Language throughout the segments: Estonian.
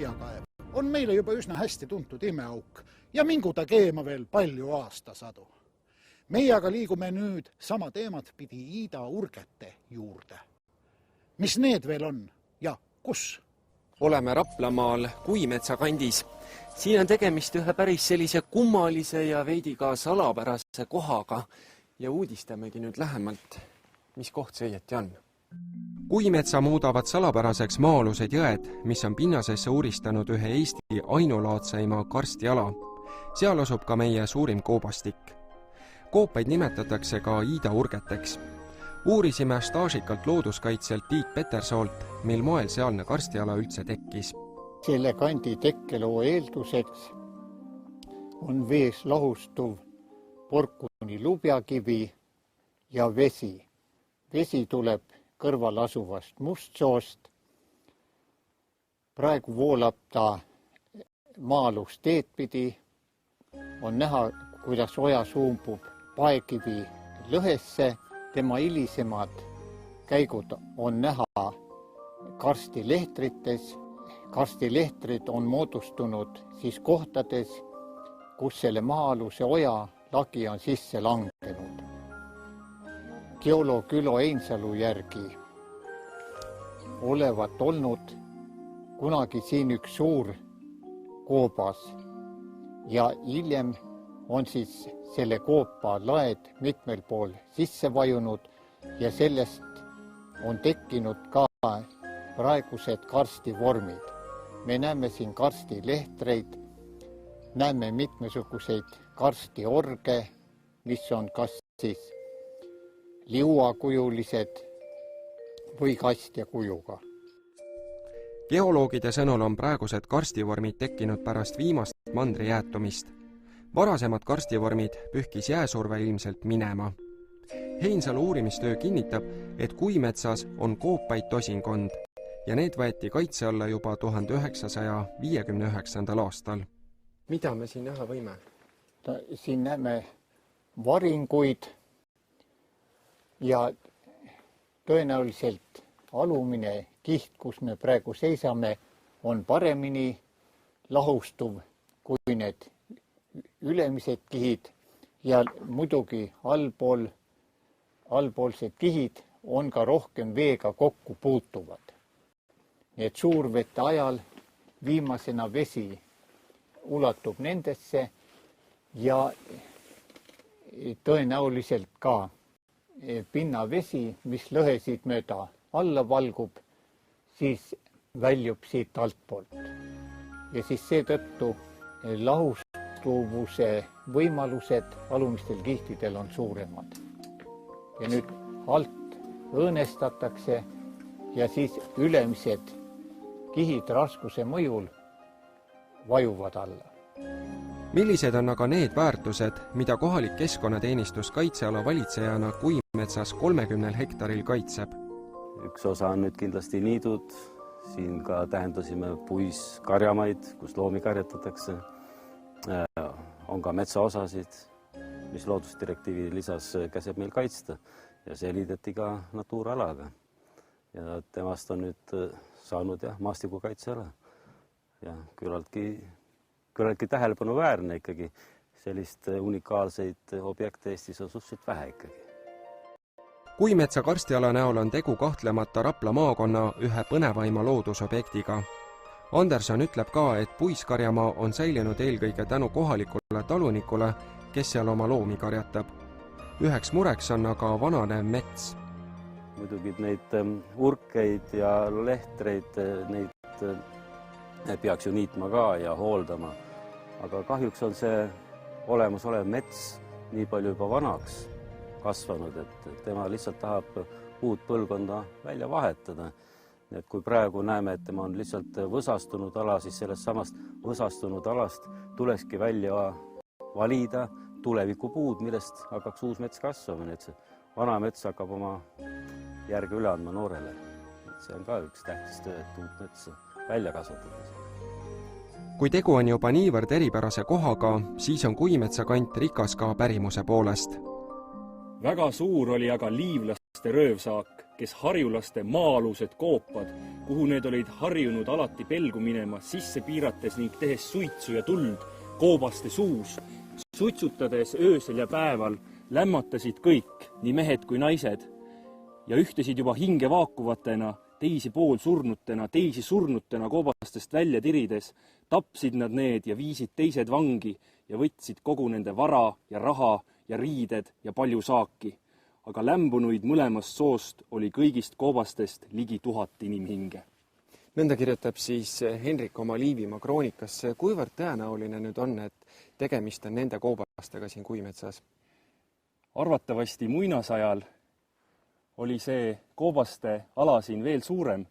aiakaev on meile juba üsna hästi tuntud imeauk ja mingu ta keema veel palju aastasadu. Meie aga liigume nüüd sama teemat pidi Iida urgete juurde. Mis need veel on ja kus? Oleme Raplamaal Kuimetsa kandis. Siin on tegemist ühe päris sellise kummalise ja veidi ka salapärase kohaga ja uudistamegi nüüd lähemalt, mis koht see õieti on. Kuimetsa muudavad salapäraseks maa-alused jõed, mis on pinnasesse uuristanud ühe Eesti ainulaadseima karstiala. Seal asub ka meie suurim koobastik. Koopaid nimetatakse ka Iida urgeteks. Uurisime staažikalt looduskaitselt Tiit Petersoolt, mil moel sealne karstiala üldse tekkis. Selle kandi tekkeloo eelduseks on vees lahustuv porkuni lubjakivi ja vesi. Vesi tuleb kõrval asuvast Mustsoost. Praegu voolab ta maa-alust teed pidi. On näha, kuidas oja suumbub paekivi lõhesse. Tema hilisemad käigud on näha karstilehtrites. Karstilehtrid on moodustunud siis kohtades, kus selle maa-aluse oja lagi on sisse langenud. Geoloog Ülo Einsalu järgi olevat olnud kunagi siin üks suur koobas ja hiljem on siis selle koopa laed mitmel pool sisse vajunud ja sellest on tekkinud ka praegused karstivormid. Me näeme siin karstilehtreid, näeme mitmesuguseid karstiorge, mis on kas siis liuakujulised või kastja kujuga. Geoloogide sõnul on praegused karstivormid tekkinud pärast viimast mandri jäätumist. Varasemad karstivormid pühkis jääsurve ilmselt minema. Heinsalu uurimistöö kinnitab, et Kuimetsas on koopaid tosinkond ja need võeti kaitse alla juba 1959. aastal. Mida me siin näha võime? Siin näeme varinguid ja tõenäoliselt alumine kiht, kus me praegu seisame, on paremini lahustuv kui need ülemised kihid ja muidugi allpoolsed kihid on ka rohkem veega kokku puutuvad. Nii et suurvete ajal viimasena vesi ulatub nendesse ja tõenäoliselt ka pinnavesi, mis lõhesid mööda alla valgub, siis väljub siit altpoolt. Ja siis seetõttu lahustuvuse võimalused alumistel kihtidel on suuremad. Ja nüüd alt õõnestatakse ja siis ülemised kihid raskuse mõjul vajuvad alla. Millised on aga need väärtused, mida kohalik keskkonnateenistus kaitseala valitsejana Kuimetsas 30 hektaril kaitseb? Üks osa on nüüd kindlasti niidud. Siin ka tähendasime puiskarjamaid, kus loomi karjatatakse. On ka metsaosasid, mis loodusdirektiivi lisas käseb meil kaitsta ja see liideti ka natuuralaga. Ja temast on nüüd saanud maastikukaitseala ja küllaltki tähelepanu väärne ikkagi. Sellist unikaalseid objekte Eestis on suhteliselt vähe ikkagi. Kuimetsa karstiala näol on tegu kahtlemata Rapla maakonna ühe põnevaima loodusobjektiga. Anderson ütleb ka, et puiskarjamaa on säilinud eelkõige tänu kohalikule talunikule, kes seal oma loomi karjatab. Üheks mureks on aga vananev mets. Muidugi neid urkeid ja lehtreid, neid peaks ju niitma ka ja hooldama. Aga kahjuks on see olemasolev mets nii palju juba vanaks kasvanud, et tema lihtsalt tahab uut põlvkonda välja vahetada. Et kui praegu näeme, et tema on lihtsalt võsastunud ala, siis sellest samast võsastunud alast tulekski välja valida tulevikupuud, millest hakkaks uus mets kasvama. Et see vana mets hakkab oma järge üle andma noorele. See on ka üks tähtis töö, et uut metsa välja kasvatada. Kui tegu on juba niivõrd eripärase kohaga, siis on Kuimetsa kant rikas ka pärimuse poolest. Väga suur oli aga liivlaste röövsaak, kes harjulaste maa-alused koopad, kuhu need olid harjunud alati pelgu minema, sisse piirates ning tehes suitsu ja tuld koobaste suus, suitsutades öösel ja päeval, lämmatasid kõik, nii mehed kui naised, ja ühtesid juba hinge vaakuvatena, teisi poolsurnutena, teisi surnutena koobastest välja tirides, tapsid nad need ja viisid teised vangi ja võtsid kogu nende vara ja raha ja riided ja palju saaki. Aga lämbunuid mõlemast soost oli kõigist koobastest ligi 1000 inimhinge. Nõnda kirjutab siis Henrik oma Liivimaa kroonikas. Kuivõrd tõenäoline nüüd on, et tegemist on nende koobastega siin Kuimetsas? Arvatavasti muinasajal oli see koobaste ala siin veel suurem.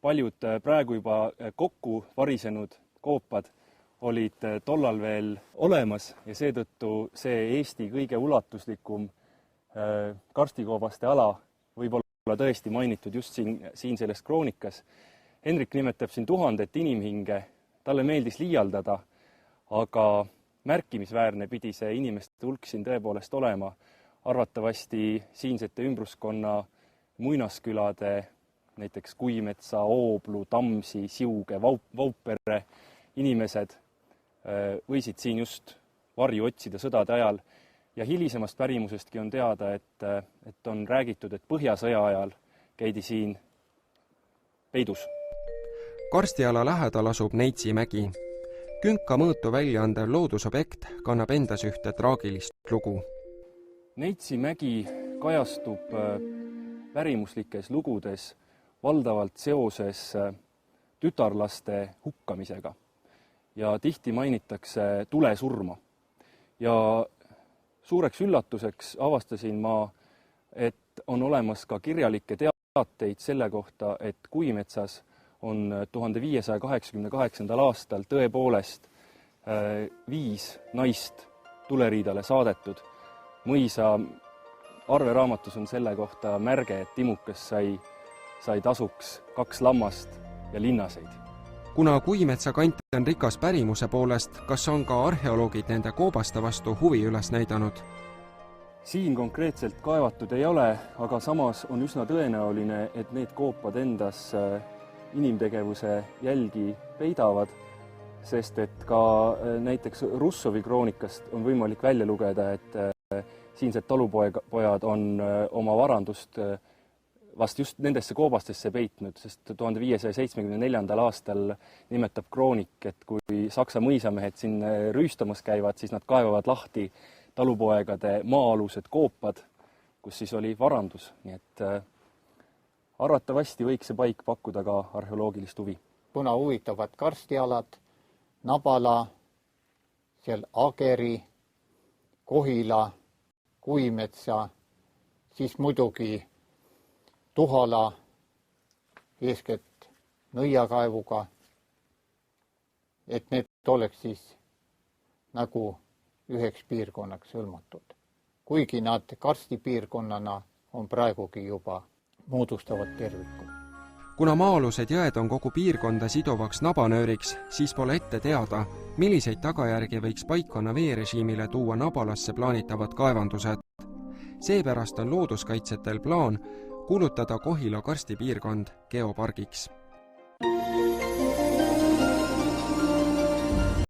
Paljud praegu juba kokku varisenud koopad olid tollal veel olemas ja seetõttu see Eesti kõige ulatuslikum karstikoobaste ala võib olla tõesti mainitud just siin selles kroonikas. Henrik nimetab siin 1000 inimhinge, talle meeldis liialdada, aga märkimisväärne pidi see inimeste hulk siin tõepoolest olema. Arvatavasti siinsete ümbruskonna muinaskülade, näiteks Kuimetsa, Ooblu, Tamsi, Siuge, Vaupere inimesed võisid siin just varju otsida sõdade ajal. Ja hilisemast pärimusestki on teada, et on räägitud, et Põhjasõja ajal käidi siin peidus. Karstiala lähedal asub Neitsi mägi. Künka mõõtu välja andev loodusobjekt kannab endas ühte traagilist lugu. Neitsi mägi kajastub pärimuslikes lugudes valdavalt seoses tütarlaste hukkamisega ja tihti mainitakse tulesurma. Ja suureks üllatuseks avastasin ma, et on olemas ka kirjalikke teateid selle kohta, et Kuimetsas on 1588. aastal tõepoolest 5 naist tuleriidale saadetud. Mõisa arveraamatus on selle kohta märge, et Timukes sai tasuks 2 lammast ja linnaseid. Kuna Kuimetsa kant on rikas pärimuse poolest, kas on ka arheoloogid nende koobaste vastu huvi üles näidanud? Siin konkreetselt kaevatud ei ole, aga samas on üsna tõenäoline, et need koopad endas inimtegevuse jälgi peidavad, sest et ka näiteks Russovi kroonikast on võimalik välja lugeda, et siinsed talupojad on oma varandust vast just nendesse koobastesse peitnud, sest 1574. aastal nimetab kroonik, et kui Saksa mõisamehed siin rüüstamas käivad, siis nad kaevavad lahti talupoegade maa-alused koopad, kus siis oli varandus. Nii et arvatavasti võiks see paik pakkuda ka arheoloogilist huvi. Kuna huvitavad karstialad, Nabala, seal Ageri, Kohila, Kuimetsa, siis muidugi Tuhala, eeskätt nõiakaevuga, et need oleks siis nagu üheks piirkonnaks hõlmatud. Kuigi nad karstipiirkonnana on praegugi juba moodustavad terviku. Kuna maa-alused jõed on kogu piirkonda siduvaks nabanööriks, siis pole ette teada, milliseid tagajärgi võiks paikkonna veerežiimile tuua Nabalasse plaanitavad kaevandused. Seepärast on looduskaitsetel plaan kuulutada Kohila karstipiirkond geopargiks.